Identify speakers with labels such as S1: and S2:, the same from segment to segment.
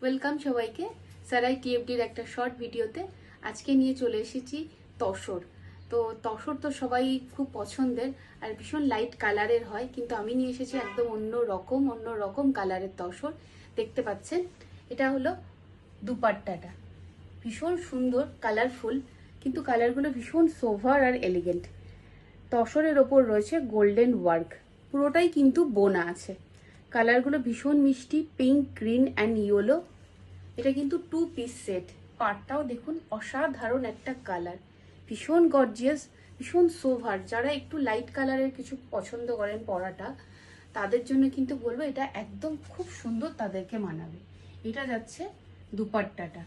S1: Welcome সবাইকে সারাই টিএফডির একটা শর্ট ভিডিওতে। আজকে নিয়ে চলে এসেছি তসর। তো তসর তো সবাই খুব পছন্দের আর ভীষণ লাইট কালারের হয়, কিন্তু আমি নিয়ে এসেছি একদম অন্য রকম কালারের তসর। দেখতে পাচ্ছেন, এটা হলো দুপাট্টাটা, ভীষণ সুন্দর কালারফুল, কিন্তু কালারগুলো ভীষণ সোভার আর এলিগেন্ট। তসরের ওপর রয়েছে গোল্ডেন ওয়ার্ক, পুরোটাই কিন্তু বোনা আছে। কালারগুলো ভীষণ মিষ্টি, পিঙ্ক, গ্রিন অ্যান্ড ইয়েলো। এটা কিন্তু 2 পিস সেট। পাটটাও দেখুন, অসাধারণ একটা কালার, ভীষণ গর্জিয়াস, ভীষণ সোভার। যারা একটু লাইট কালারের কিছু পছন্দ করেন পরাটা, তাদের জন্য কিন্তু বলবো এটা একদম খুব সুন্দর, তাদেরকে মানাবে। এটা যাচ্ছে দুপাট্টাটা।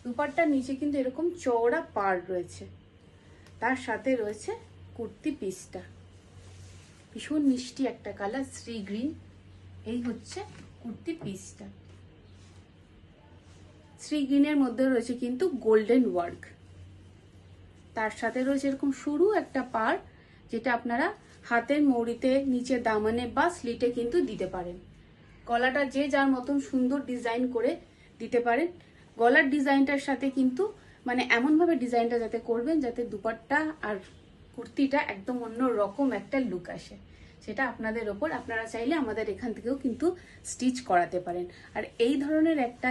S1: দুপাট্টার নিচে কিন্তু এরকম চওড়া পাড় রয়েছে, তার সাথে রয়েছে কুর্তি পিসটা, ভীষণ মিষ্টি একটা কালার, শ্রী গ্রিন। এই হচ্ছে কুর্তি পিসটা, শ্রী গ্রিনের মধ্যে রয়েছে কিন্তু গোল্ডেন ওয়ার্ক। তার সাথে রয়েছে এরকম সরু একটা পাড়, যেটা আপনারা হাতের মৌরিতে, নিচে দামানে বা স্লিটে কিন্তু দিতে পারেন। গলাটা যে যার মতন সুন্দর ডিজাইন করে দিতে পারেন। গলার ডিজাইনটার সাথে কিন্তু মানে এমনভাবে ডিজাইনটা যাতে করবেন যাতে দুপাট্টা আর কুর্তিটা একদম অন্য রকম একটা লুক আসে, সেটা আপনাদের ওপর। আপনারা চাইলে আমাদের এখান থেকেও কিন্তু স্টিচ করাতে পারেন। আর এই ধরনের একটা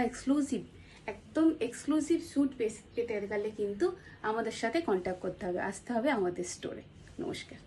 S1: একদম এক্সক্লুসিভ স্যুট পেতে গেলে কিন্তু আমাদের সাথে কন্ট্যাক্ট করতে হবে, আসতে হবে আমাদের স্টোরে। নমস্কার।